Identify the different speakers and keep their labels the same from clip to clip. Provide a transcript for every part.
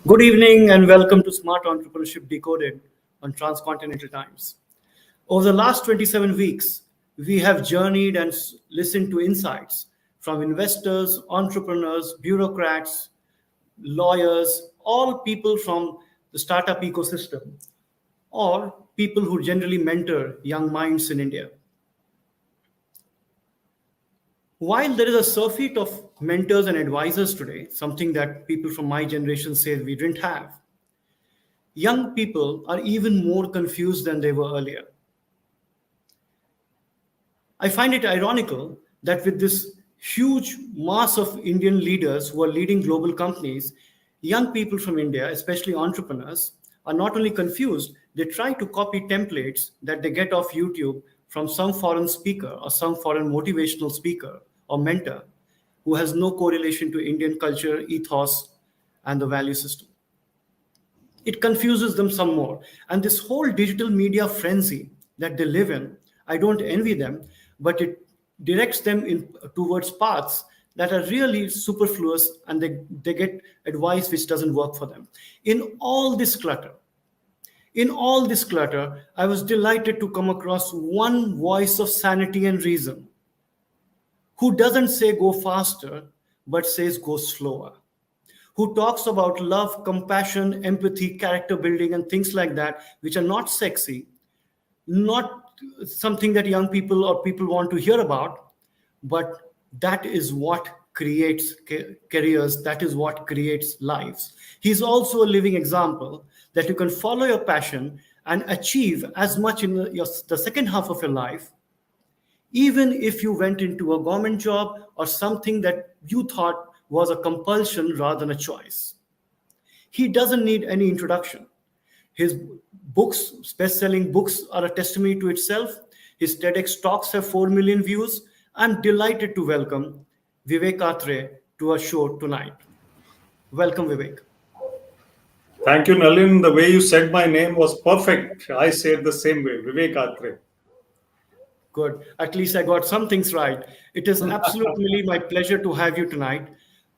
Speaker 1: Good evening and welcome to Smart Entrepreneurship Decoded on Transcontinental Times. Over the last 27 weeks, we have journeyed and listened to insights from investors, entrepreneurs, bureaucrats, lawyers, all people from the startup ecosystem, or people who generally mentor young minds in India. While there is a surfeit of mentors and advisors today, something that people from my generation say we didn't have, young people are even more confused than they were earlier. I find it ironical that with this huge mass of Indian leaders who are leading global companies, young people from India, especially entrepreneurs, are not only confused, they try to copy templates that they get off YouTube from some foreign speaker or some foreign motivational speaker or mentor who has no correlation to Indian culture, ethos, and the value system. It confuses them some more. And this whole digital media frenzy that they live in, I don't envy them, but it directs them towards paths that are really superfluous, and they get advice which doesn't work for them. In all this clutter, I was delighted to come across one voice of sanity and reason who doesn't say go faster, but says go slower, who talks about love, compassion, empathy, character building, and things like that, which are not sexy, not something that young people or people want to hear about, but that is what creates careers, that is what creates lives. He's also a living example that you can follow your passion and achieve as much in the second half of your life, even if you went into a government job or something that you thought was a compulsion rather than a choice. He doesn't need any introduction. His books, best-selling books, are a testimony to itself. His TEDx talks have 4 million views. I'm delighted to welcome Vivek Atray to our show tonight. Welcome, Vivek.
Speaker 2: Thank you, Nalin. The way you said my name was perfect. I say it the same way, Vivek Atray.
Speaker 1: Good. At least I got some things right. It is absolutely my pleasure to have you tonight.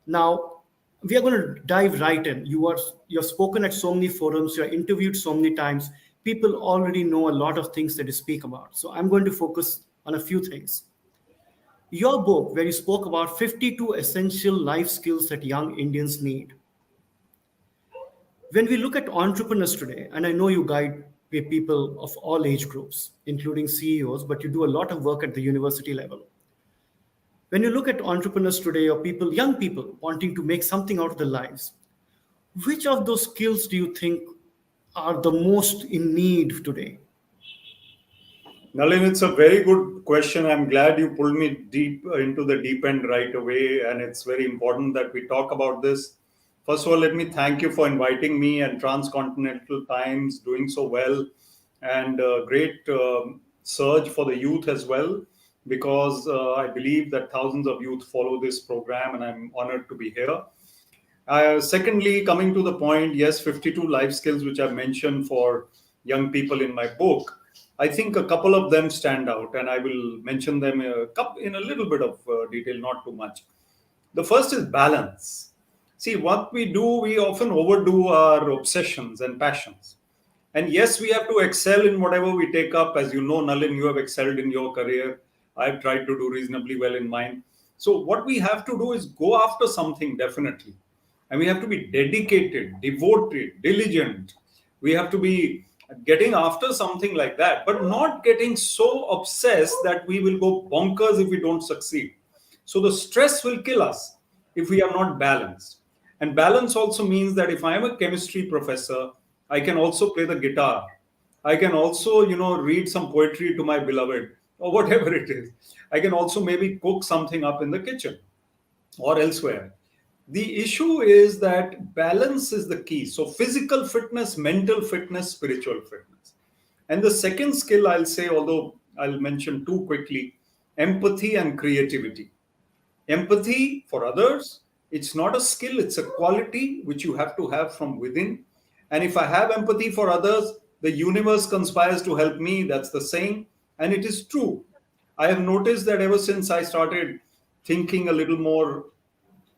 Speaker 1: Now, we are going to dive right in. You're spoken at so many forums, you're interviewed so many times. People already know a lot of things that you speak about. So I'm going to focus on a few things. Your book, where you spoke about 52 essential life skills that young Indians need. When we look at entrepreneurs today, and I know you guide people of all age groups, including CEOs, but you do a lot of work at the university level. When you look at entrepreneurs today or people, young people wanting to make something out of their lives, which of those skills do you think are the most in need today?
Speaker 2: Nalin, it's a very good question. I'm glad you pulled me deep into the deep end right away. And it's very important that we talk about this. First of all, let me thank you for inviting me and Transcontinental Times doing so well, and great surge for the youth as well, because I believe that thousands of youth follow this program, and I'm honored to be here. Secondly, coming to the point, yes, 52 life skills, which I've mentioned for young people in my book. I think a couple of them stand out, and I will mention them in a little bit of detail, not too much. The first is balance. See, what we do, we often overdo our obsessions and passions. And yes, we have to excel in whatever we take up. As you know, Nalin, you have excelled in your career. I've tried to do reasonably well in mine. So what we have to do is go after something, definitely. And we have to be dedicated, devoted, diligent. We have to be getting after something like that, but not getting so obsessed that we will go bonkers if we don't succeed. So the stress will kill us if we are not balanced. And balance also means that if I am a chemistry professor, I can also play the guitar. I can also, read some poetry to my beloved or whatever it is. I can also maybe cook something up in the kitchen or elsewhere. The issue is that balance is the key. So physical fitness, mental fitness, spiritual fitness. And the second skill I'll say, although I'll mention two quickly, empathy and creativity. Empathy for others, it's not a skill, it's a quality which you have to have from within. And if I have empathy for others, the universe conspires to help me. That's the saying. And it is true. I have noticed that ever since I started thinking a little more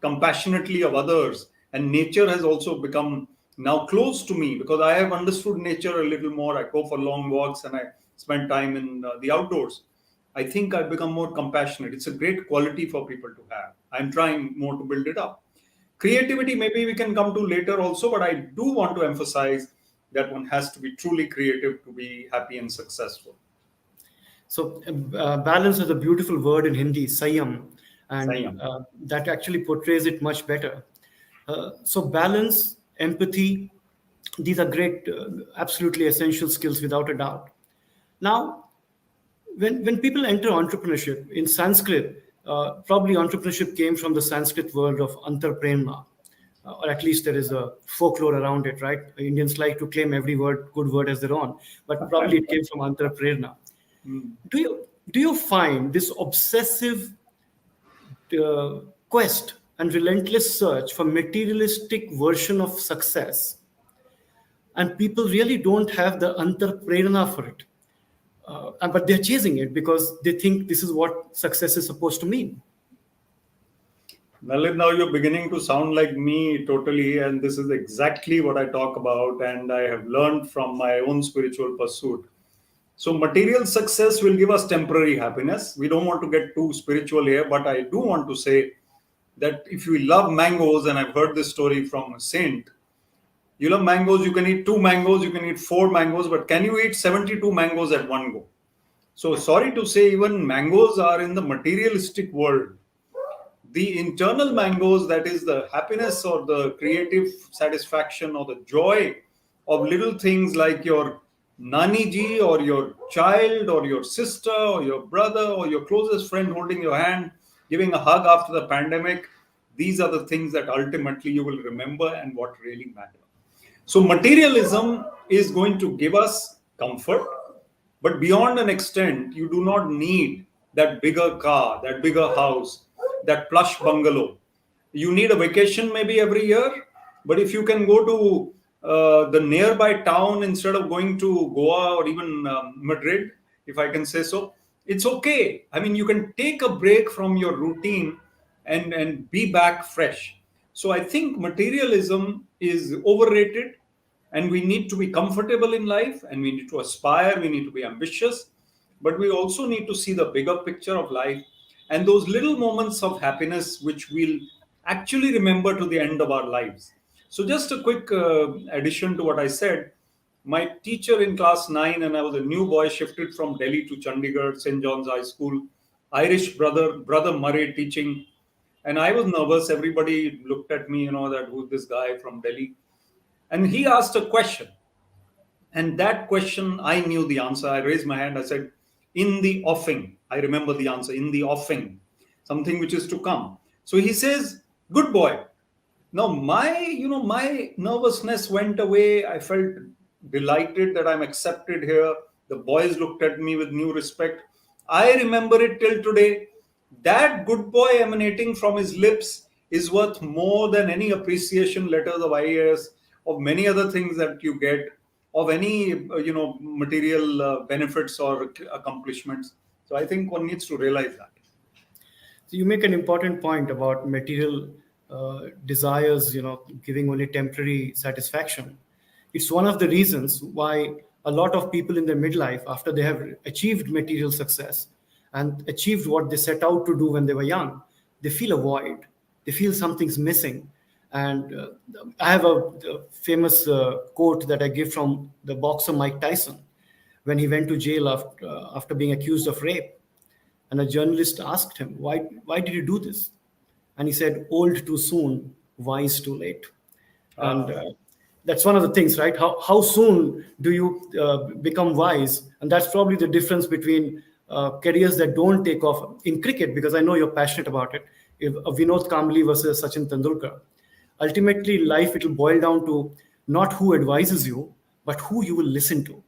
Speaker 2: compassionately of others, and nature has also become now close to me because I have understood nature a little more. I go for long walks and I spend time in the outdoors. I think I've become more compassionate. It's a great quality for people to have. I'm trying more to build it up. Creativity, maybe we can come to later also, but I do want to emphasize that one has to be truly creative to be happy and successful.
Speaker 1: So, balance is a beautiful word in Hindi, Sayam, and
Speaker 2: Sayam.
Speaker 1: that actually portrays it much better. So, balance, empathy, these are great, absolutely essential skills without a doubt. Now, when people enter entrepreneurship in Sanskrit, probably entrepreneurship came from the Sanskrit word of antarprerna, or at least there is a folklore around it, right? Indians like to claim every word, good word as their own, but probably it came from antarprerna.
Speaker 2: Hmm.
Speaker 1: Do you find this obsessive quest and relentless search for materialistic version of success, and people really don't have the antarprerna for it, but they're chasing it because they think this is what success is supposed to mean?
Speaker 2: Nalin, now you're beginning to sound like me totally, and this is exactly what I talk about, and I have learned from my own spiritual pursuit. So, material success will give us temporary happiness. We don't want to get too spiritual here, but I do want to say that if you love mangoes, and I've heard this story from a saint, you love mangoes, you can eat 2 mangoes, you can eat 4 mangoes, but can you eat 72 mangoes at one go? So, sorry to say, even mangoes are in the materialistic world. The internal mangoes, that is the happiness or the creative satisfaction or the joy of little things like your nani ji or your child or your sister or your brother or your closest friend holding your hand, giving a hug after the pandemic, these are the things that ultimately you will remember and what really matter. So materialism is going to give us comfort, but beyond an extent, you do not need that bigger car, that bigger house, that plush bungalow. You need a vacation maybe every year, but if you can go to the nearby town instead of going to Goa or even Madrid, if I can say so, it's okay. I mean, you can take a break from your routine and be back fresh. So I think materialism is overrated, and we need to be comfortable in life, and we need to aspire, we need to be ambitious, but we also need to see the bigger picture of life and those little moments of happiness which we'll actually remember to the end of our lives. So just a quick addition to what I said. My teacher in class 9, and I was a new boy, shifted from Delhi to Chandigarh, St. John's High School, Irish brother Murray teaching, and I was nervous. Everybody looked at me, that who's this guy from Delhi? And he asked a question. And that question, I knew the answer. I raised my hand. I said, in the offing. I remember the answer, in the offing, something which is to come. So he says, good boy. Now my nervousness went away. I felt delighted that I'm accepted here. The boys looked at me with new respect. I remember it till today. That good boy emanating from his lips is worth more than any appreciation letters of IAS, of many other things that you get, of any material benefits or accomplishments. So I think one needs to realize that.
Speaker 1: So you make an important point about material desires, giving only temporary satisfaction. It's one of the reasons why a lot of people in their midlife, after they have achieved material success and achieved what they set out to do when they were young, they feel a void. They feel something's missing. And I have a famous quote that I give from the boxer Mike Tyson when he went to jail after being accused of rape. And a journalist asked him, why did you do this? And he said, old too soon, wise too late. And that's one of the things, right? How soon do you become wise? And that's probably the difference between careers that don't take off in cricket, because I know you're passionate about it. If Vinod Kambli versus Sachin Tendulkar. Ultimately, life, it will boil down to not who advises you, but who you will listen to.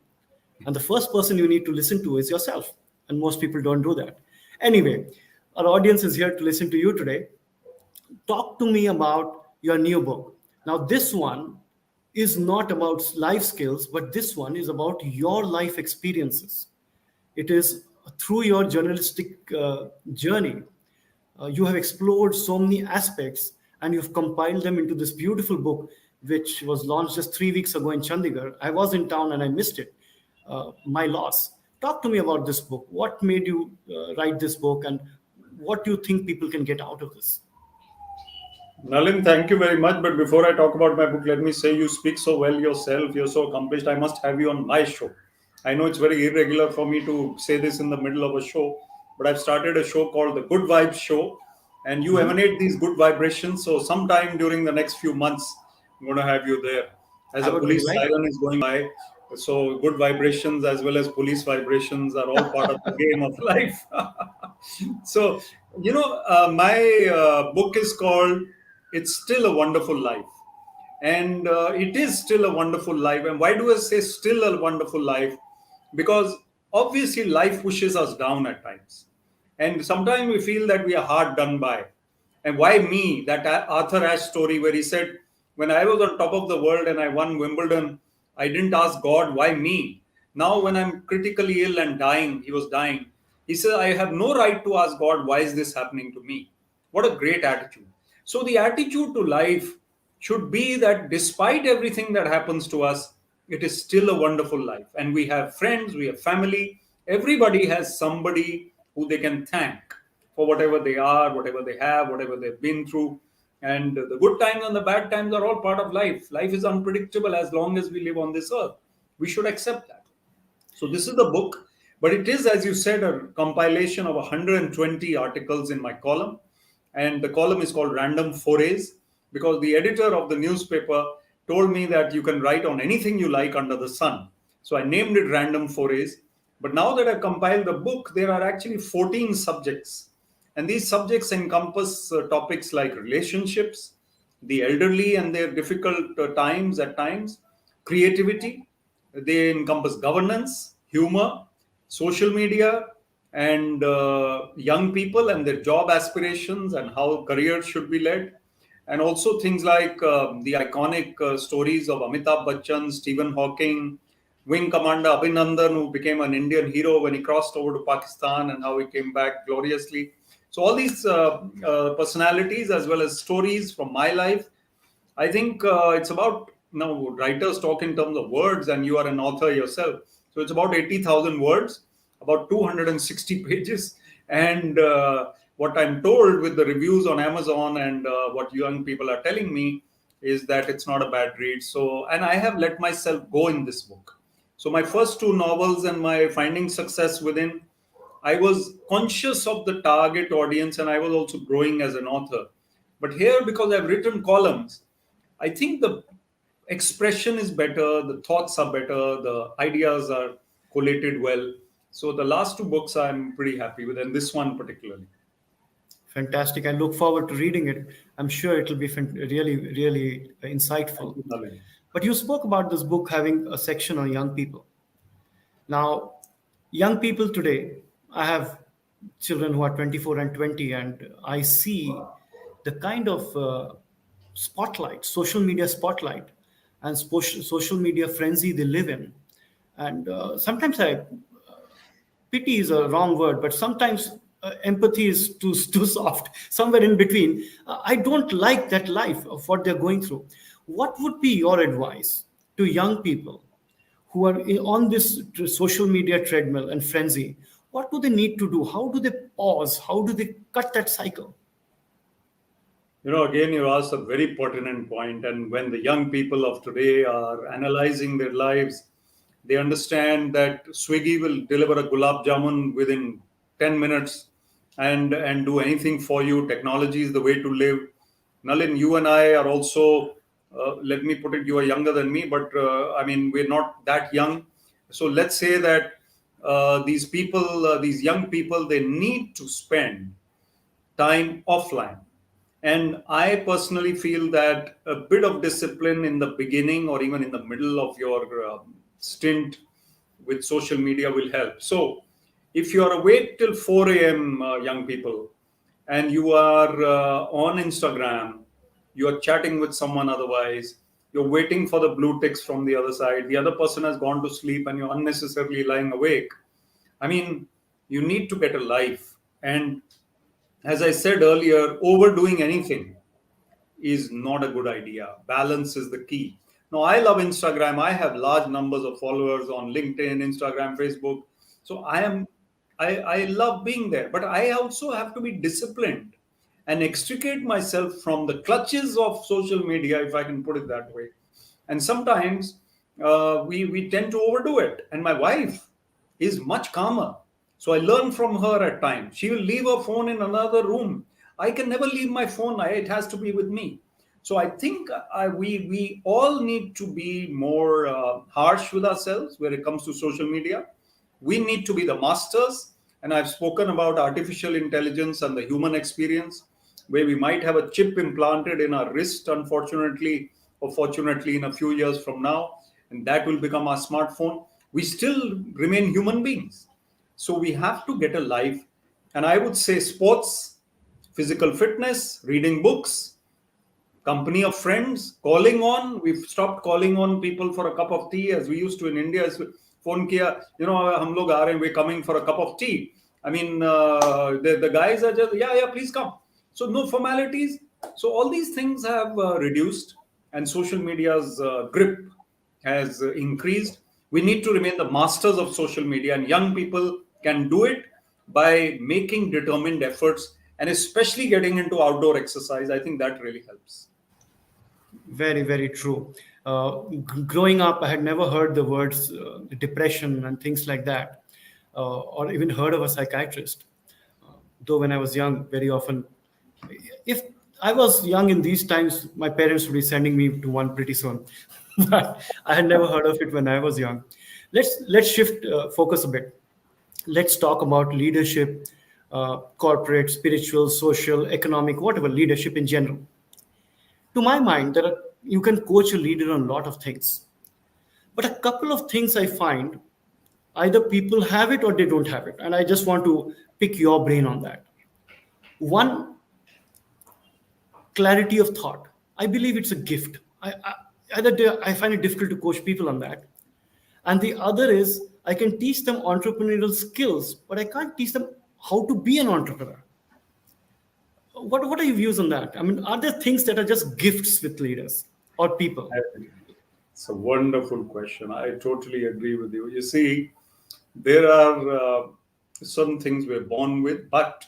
Speaker 1: And the first person you need to listen to is yourself. And most people don't do that. Anyway, our audience is here to listen to you today. Talk to me about your new book. Now, this one is not about life skills, but this one is about your life experiences. It is through your journalistic journey. You have explored so many aspects and you've compiled them into this beautiful book which was launched just 3 weeks ago in Chandigarh. I was in town and I missed it. My loss. Talk to me about this book. What made you write this book, and what do you think people can get out of this?
Speaker 2: Nalin, thank you very much. But before I talk about my book, let me say you speak so well yourself. You're so accomplished. I must have you on my show. I know it's very irregular for me to say this in the middle of a show, but I've started a show called the Good Vibes Show, and you emanate these good vibrations. So sometime during the next few months, I'm going to have you there. As
Speaker 1: I
Speaker 2: a
Speaker 1: would
Speaker 2: police
Speaker 1: like.
Speaker 2: siren is going by, so good vibrations as well as police vibrations are all part of the game of life. So, my book is called It's Still a Wonderful Life. And it is still a wonderful life. And why do I say still a wonderful life? Because obviously life pushes us down at times. And sometimes we feel that we are hard done by. And why me? That Arthur Ashe story where he said, when I was on top of the world and I won Wimbledon, I didn't ask God, why me? Now, when I'm critically ill and dying, he was dying. He said, I have no right to ask God, why is this happening to me? What a great attitude. So, the attitude to life should be that despite everything that happens to us, it is still a wonderful life. And we have friends, we have family. Everybody has somebody who they can thank for whatever they are, whatever they have, whatever they've been through. And the good times and the bad times are all part of life. Life is unpredictable as long as we live on this earth. We should accept that. So this is the book, but it is, as you said, a compilation of 120 articles in my column. And the column is called Random Forays because the editor of the newspaper told me that you can write on anything you like under the sun. So I named it Random Forays. But now that I've compiled the book, there are actually 14 subjects. And these subjects encompass topics like relationships, the elderly and their difficult times at times, creativity. They encompass governance, humor, social media, and young people and their job aspirations and how careers should be led. And also things like the iconic stories of Amitabh Bachchan, Stephen Hawking, Wing Commander Abhinandan, who became an Indian hero when he crossed over to Pakistan and how he came back gloriously. So all these personalities as well as stories from my life. I think it's about, writers talk in terms of words, and you are an author yourself. So it's about 80,000 words, about 260 pages. And what I'm told with the reviews on Amazon and what young people are telling me is that it's not a bad read. So, and I have let myself go in this book. So my first two novels and my Finding Success Within, I was conscious of the target audience and I was also growing as an author. But here, because I've written columns, I think the expression is better, the thoughts are better, the ideas are collated well. So the last two books I'm pretty happy with, and this one particularly.
Speaker 1: Fantastic. I look forward to reading it. I'm sure it'll be really, really
Speaker 2: Thank
Speaker 1: insightful.
Speaker 2: you, Nalin.
Speaker 1: But you spoke about this book having a section on young people. Now, young people today, I have children who are 24 and 20, and I see the kind of spotlight, social media spotlight, and social media frenzy they live in. And sometimes pity is a wrong word, but sometimes empathy is too soft, somewhere in between. I don't like that life of what they're going through. What would be your advice to young people who are on this social media treadmill and frenzy? What do they need to do? How do they pause? How do they cut that cycle?
Speaker 2: Again, you asked a very pertinent point. And when the young people of today are analyzing their lives, they understand that Swiggy will deliver a gulab jamun within 10 minutes and do anything for you. Technology is the way to live. Nalin, you and I are also, let me put it, you are younger than me, but I mean, we're not that young. So let's say that these people, these young people, they need to spend time offline. And I personally feel that a bit of discipline in the beginning or even in the middle of your stint with social media will help. So, if you are awake till 4 a.m., young people, and you are on Instagram, you are chatting with someone otherwise, you're waiting for the blue ticks from the other side, the other person has gone to sleep, and you're unnecessarily lying awake. I mean, you need to get a life. And as I said earlier, overdoing anything is not a good idea. Balance is the key. Now, I love Instagram. I have large numbers of followers on LinkedIn, Instagram, Facebook. So I love being there, but I also have to be disciplined and extricate myself from the clutches of social media, if I can put it that way. And sometimes we tend to overdo it. And my wife is much calmer. So I learn from her at times. She will leave her phone in another room. I can never leave my phone. It has to be with me. So I think we all need to be more harsh with ourselves when it comes to social media. We need to be the masters. And I've spoken about artificial intelligence and the human experience, where we might have a chip implanted in our wrist, unfortunately, or fortunately, in a few years from now, and that will become our smartphone. We still remain human beings. So we have to get a life. And I would say sports, physical fitness, reading books, company of friends, calling on. We've stopped calling on people for a cup of tea as we used to in India. Phone kiya, hum log aa rahe hain, we're coming for a cup of tea. I mean, the guys are just, yeah, please come. So no formalities. So all these things have reduced, and social media's grip has increased. We need to remain the masters of social media, and young people can do it by making determined efforts and especially getting into outdoor exercise. I think that really helps.
Speaker 1: Very, very true. Growing up, I had never heard the words depression and things like that, or even heard of a psychiatrist. Though when I was young, very often, if I was young in these times, my parents would be sending me to one pretty soon. But I had never heard of it when I was young. Let's shift focus a bit. Let's talk about leadership, corporate, spiritual, social, economic, whatever leadership in general. To my mind, you can coach a leader on a lot of things, but a couple of things I find either people have it or they don't have it, and I just want to pick your brain on that. One, clarity of thought. I believe it's a gift. I find it difficult to coach people on that. And the other is I can teach them entrepreneurial skills, but I can't teach them how to be an entrepreneur. What are your views on that? I mean, are there things that are just gifts with leaders or people?
Speaker 2: It's a wonderful question. I totally agree with you. You see, there are certain things we're born with, but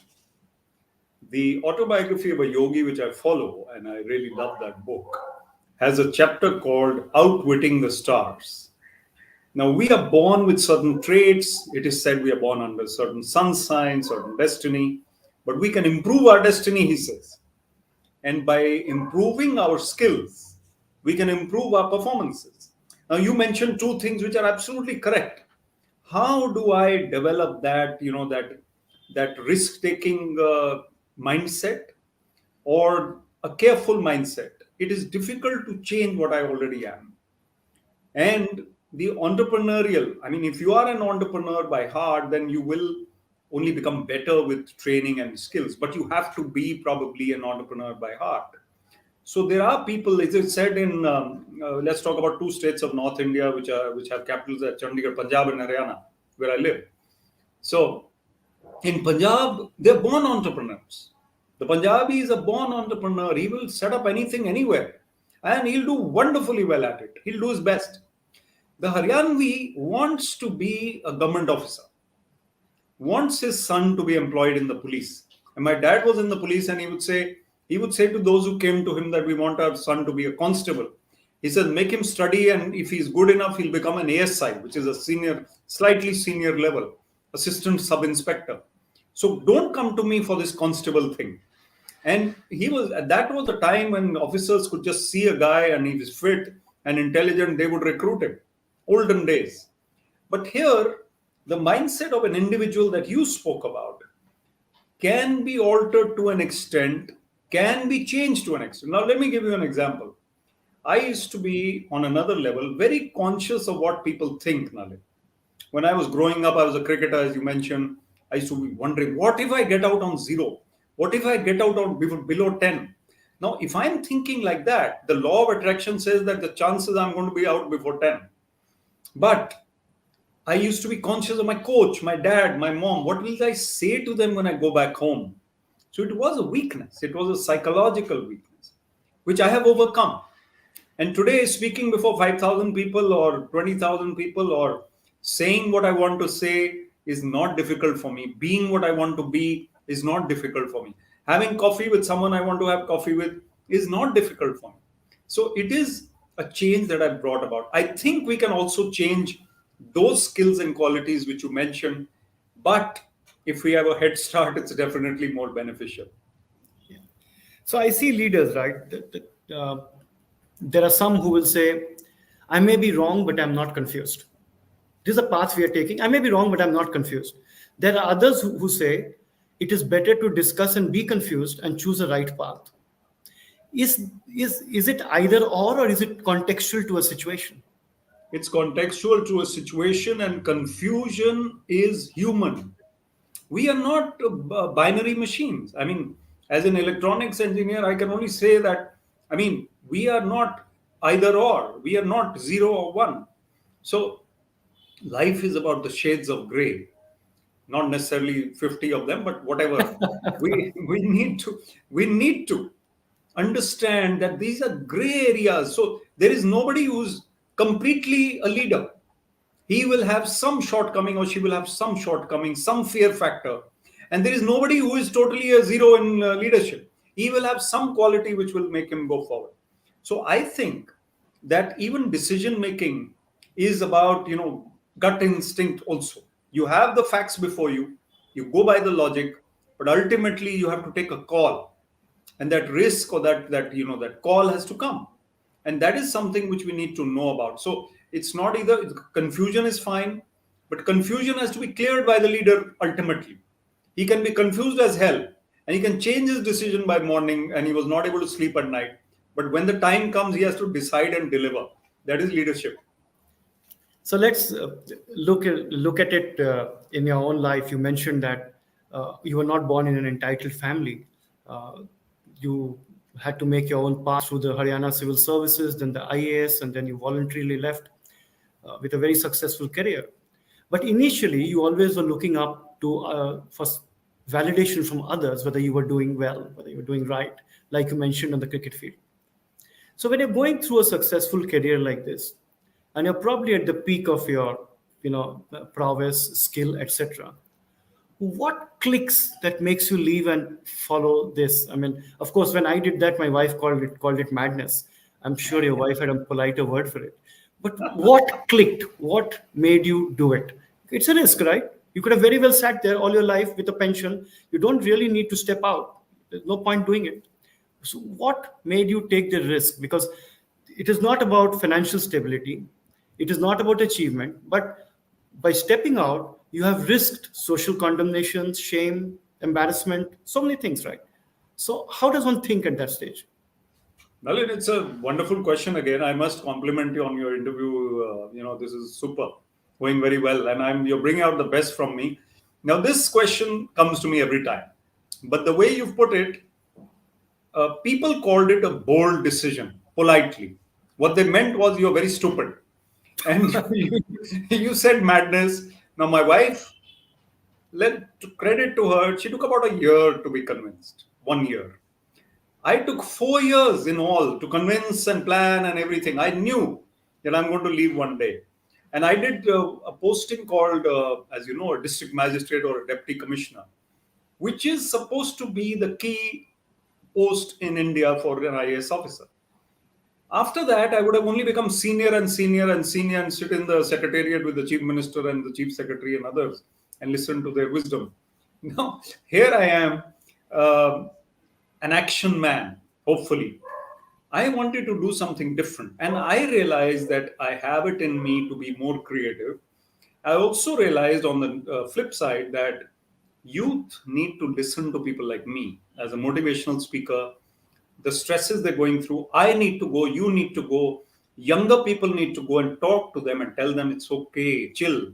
Speaker 2: the autobiography of a yogi, which I follow, and I really love that book, has a chapter called Outwitting the Stars. Now, we are born with certain traits. It is said we are born under certain sun signs, certain destiny, but we can improve our destiny, he says. And by improving our skills, we can improve our performances. Now, you mentioned two things which are absolutely correct. How do I develop that, that risk-taking mindset or a careful mindset? It is difficult to change what I already am. And the entrepreneurial, I mean, if you are an entrepreneur by heart, then you will only become better with training and skills, but you have to be probably an entrepreneur by heart. So there are people, as I said, in let's talk about two states of North India which have capitals at Chandigarh, Punjab and Haryana, where I live. So in Punjab, they're born entrepreneurs. The Punjabi is a born entrepreneur. He will set up anything anywhere, and he'll do wonderfully well at it. He'll do his best. The Haryanvi wants to be a government officer, wants his son to be employed in the police. And my dad was in the police, and he would say to those who came to him that we want our son to be a constable. He says, make him study, and if he's good enough, he'll become an ASI, which is a slightly senior level, assistant sub-inspector. So don't come to me for this constable thing. And that was a time when officers could just see a guy and he was fit and intelligent, they would recruit him. Olden days. But here, the mindset of an individual that you spoke about can be altered to an extent, can be changed to an extent. Now, let me give you an example. I used to be, on another level, very conscious of what people think, Nalin. When I was growing up, I was a cricketer, as you mentioned. I used to be wondering, what if I get out on 0? What if I get out on below 10? Now, if I'm thinking like that, the law of attraction says that the chances I'm going to be out before 10. But I used to be conscious of my coach, my dad, my mom. What will I say to them when I go back home? So it was a weakness. It was a psychological weakness. which I have overcome. And today, speaking before 5,000 people or 20,000 people or saying what I want to say is not difficult for me. Being what I want to be is not difficult for me. Having coffee with someone I want to have coffee with is not difficult for me. So it is a change that I've brought about. I think we can also change those skills and qualities which you mentioned, but if we have a head start, it's definitely more beneficial.
Speaker 1: Yeah. So I see leaders, right? There are some who will say, I may be wrong, but I'm not confused. This is a path we are taking. I may be wrong, but I'm not confused. There are others who say, it is better to discuss and be confused and choose a right path. Is it either or is it contextual to a situation?
Speaker 2: It's contextual to a situation, and confusion is human. We are not binary machines. I mean, as an electronics engineer, I can only say that, I mean, we are not either or, we are not zero or one. So, life is about the shades of gray, not necessarily 50 of them, but whatever. We need to understand that these are gray areas. So there is nobody who's completely a leader. He will have some shortcoming or she will have some shortcoming, some fear factor. And there is nobody who is totally a zero in leadership. He will have some quality which will make him go forward. So I think that even decision making is about, gut instinct also. You have the facts before you, you go by the logic, but ultimately you have to take a call, and that risk or that call has to come, and that is something which we need to know about. So it's not either, confusion is fine, but confusion has to be cleared by the leader ultimately. He can be confused as hell, and he can change his decision by morning, and he was not able to sleep at night, but when the time comes he has to decide and deliver. That is leadership.
Speaker 1: So let's look at it in your own life. You mentioned that you were not born in an entitled family. You had to make your own path through the Haryana Civil Services, then the IAS, and then you voluntarily left with a very successful career. But initially, you always were looking up to for validation from others, whether you were doing well, whether you were doing right, like you mentioned on the cricket field. So when you're going through a successful career like this, and you're probably at the peak of your, prowess, skill, etc., what clicks that makes you leave and follow this? I mean, of course, when I did that, my wife called it madness. I'm sure your wife had a politer word for it. But what clicked? What made you do it? It's a risk, right? You could have very well sat there all your life with a pension. You don't really need to step out. There's no point doing it. So what made you take the risk? Because it is not about financial stability, it is not about achievement, but by stepping out, you have risked social condemnation, shame, embarrassment, so many things, right? So how does one think at that stage?
Speaker 2: Nalin, it's a wonderful question again. I must compliment you on your interview. This is super, going very well, and you're bringing out the best from me. Now, this question comes to me every time, but the way you've put it, people called it a bold decision politely. What they meant was you're very stupid, and you said madness. Now, my wife, let to credit to her, she took about a year to be convinced. 1 year. I took 4 years in all to convince and plan and everything. I knew that I'm going to leave one day. And I did a posting called, as you know, a district magistrate or a deputy commissioner, which is supposed to be the key post in India for an IAS officer. After that, I would have only become senior and senior and senior and sit in the secretariat with the chief minister and the chief secretary and others and listen to their wisdom. Now, here I am, uh, an action man, hopefully. I wanted to do something different. And I realized that I have it in me to be more creative. I also realized on the flip side that youth need to listen to people like me as a motivational speaker. The stresses they're going through, I need to go, you need to go. Younger people need to go and talk to them and tell them it's okay, chill.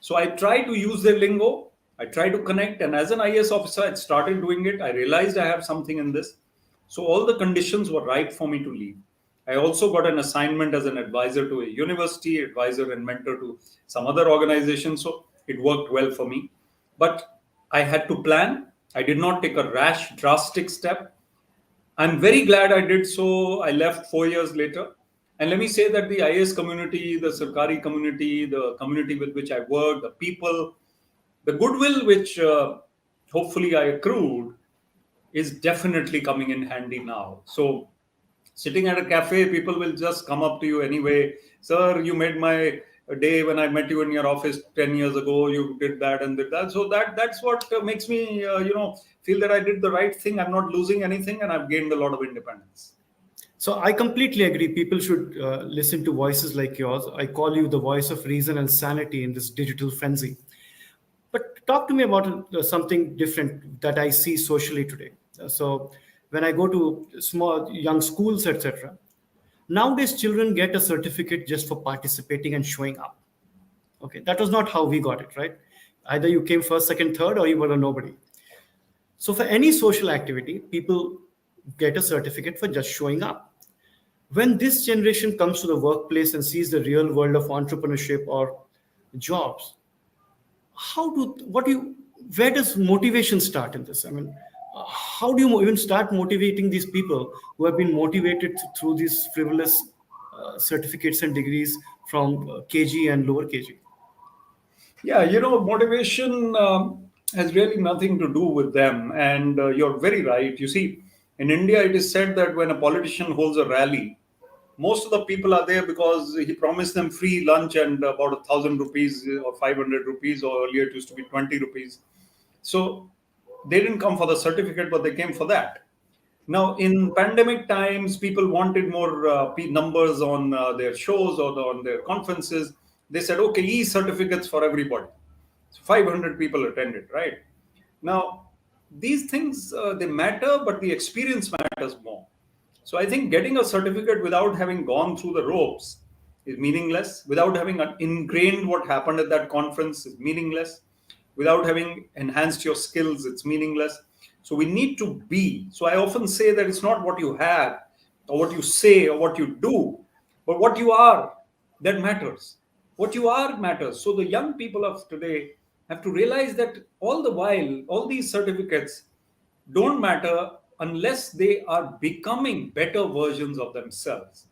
Speaker 2: So I try to use their lingo. I try to connect. And as an IAS officer, I started doing it. I realized I have something in this. So all the conditions were right for me to leave. I also got an assignment as an advisor to a university, advisor and mentor to some other organization. So it worked well for me. But I had to plan. I did not take a rash, drastic step. I'm very glad I did so. I left 4 years later. And let me say that the IAS community, the Sarkari community, the community with which I work, the people, the goodwill which hopefully I accrued is definitely coming in handy now. So, sitting at a cafe, people will just come up to you anyway. Sir, you made my day when I met you in your office 10 years ago. You did that and did that. So that's what makes me, feel that I did the right thing. I'm not losing anything, and I've gained a lot of independence.
Speaker 1: So I completely agree. People should listen to voices like yours. I call you the voice of reason and sanity in this digital frenzy. But talk to me about something different that I see socially today. So when I go to small young schools, etc., nowadays children get a certificate just for participating and showing up. Okay, that was not how we got it, right? Either you came first, second, third, or you were a nobody. So for any social activity, people get a certificate for just showing up. When this generation comes to the workplace and sees the real world of entrepreneurship or jobs, where does motivation start in this? I mean, how do you even start motivating these people who have been motivated through these frivolous certificates and degrees from KG and lower KG?
Speaker 2: Yeah, motivation has really nothing to do with them. And you're very right. You see, in India, it is said that when a politician holds a rally, most of the people are there because he promised them free lunch and about 1,000 rupees or 500 rupees, or earlier it used to be 20 rupees. So they didn't come for the certificate, but they came for that. Now, in pandemic times, people wanted more numbers on their shows or on their conferences. They said, okay, e-certificates for everybody. So 500 people attended, right? Now, these things, they matter, but the experience matters more. So I think getting a certificate without having gone through the ropes is meaningless. Without having ingrained what happened at that conference is meaningless. Without having enhanced your skills, it's meaningless. So we need to be. So I often say that it's not what you have or what you say or what you do, but what you are that matters. What you are matters. So the young people of today have to realize that all the while, all these certificates don't matter unless they are becoming better versions of themselves.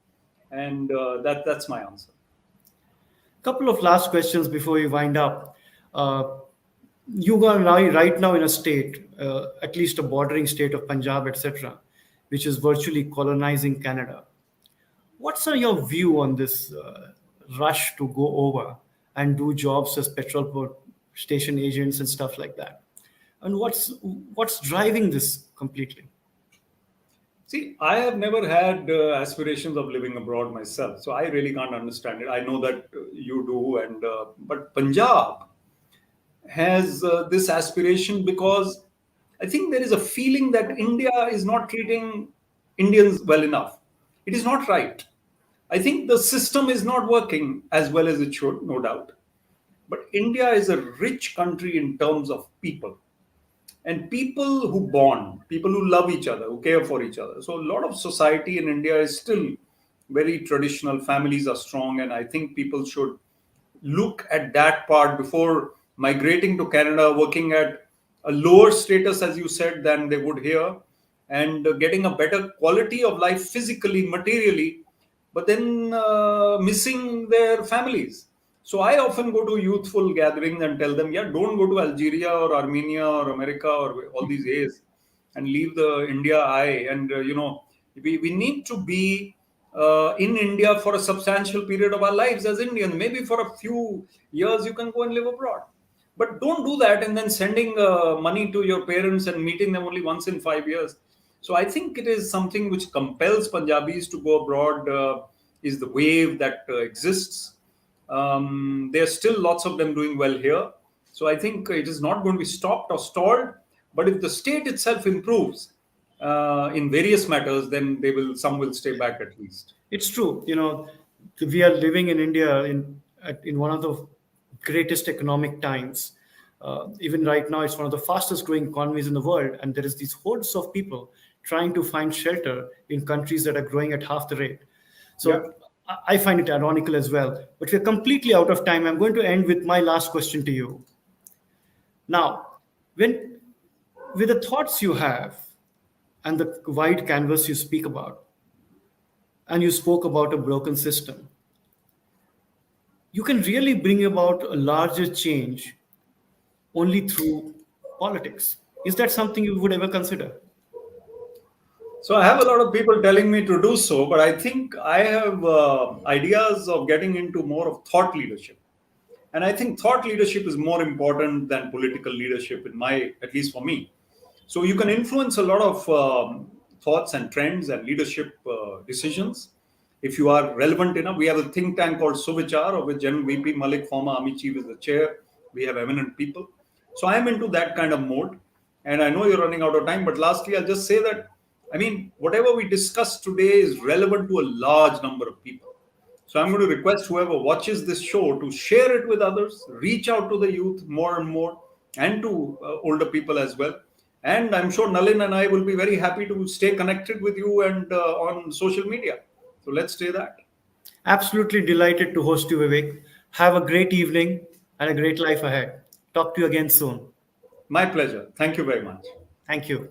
Speaker 2: And that's my answer.
Speaker 1: Couple of last questions before we wind up. Uh, you are right now in a state, at least a bordering state of Punjab, etc., which is virtually colonizing Canada. What's your view on this rush to go over and do jobs as station agents and stuff like that? And what's driving this completely?
Speaker 2: See, I have never had aspirations of living abroad myself, so I really can't understand it. I know that you do, and but Punjab has this aspiration because I think there is a feeling that India is not treating Indians well enough. It is not right. I think the system is not working as well as it should, no doubt. But India is a rich country in terms of people, and people who bond, people who love each other, who care for each other. So a lot of society in India is still very traditional. Families are strong, and I think people should look at that part before migrating to Canada, working at a lower status, as you said, than they would here, and getting a better quality of life physically, materially, but then missing their families. So I often go to youthful gatherings and tell them, yeah, don't go to Algeria or Armenia or America or all these A's and leave the India eye. And, we need to be in India for a substantial period of our lives as Indians. Maybe for a few years you can go and live abroad. But don't do that and then sending money to your parents and meeting them only once in 5 years. So I think it is something which compels Punjabis to go abroad, is the wave that exists. There's still lots of them doing well here. So I think it is not going to be stopped or stalled. But if the state itself improves in various matters, then some will stay back at least.
Speaker 1: It's true. We are living in India in one of the greatest economic times. Even right now, it's one of the fastest growing economies in the world, and there is these hordes of people trying to find shelter in countries that are growing at half the rate. So
Speaker 2: Yeah.
Speaker 1: I find it ironical as well. But we're completely out of time. I'm going to end with my last question to you. Now, with the thoughts you have, and the wide canvas you speak about. And you spoke about a broken system. You can really bring about a larger change only through politics. Is that something you would ever consider?
Speaker 2: So I have a lot of people telling me to do so, but I think I have ideas of getting into more of thought leadership. And I think thought leadership is more important than political leadership, in my, at least for me. So you can influence a lot of thoughts and trends and leadership decisions if you are relevant enough. We have a think tank called Wawancara, of which General VP Malik, former Army Chief, is the chair. We have eminent people. So I'm into that kind of mode. And I know you're running out of time, but lastly, I'll just say that, I mean, whatever we discuss today is relevant to a large number of people. So I'm going to request whoever watches this show to share it with others, reach out to the youth more and more, and to older people as well. And I'm sure Nalin and I will be very happy to stay connected with you and on social media. So let's stay that.
Speaker 1: Absolutely delighted to host you, Vivek. Have a great evening and a great life ahead. Talk to you again soon.
Speaker 2: My pleasure. Thank you very much.
Speaker 1: Thank you.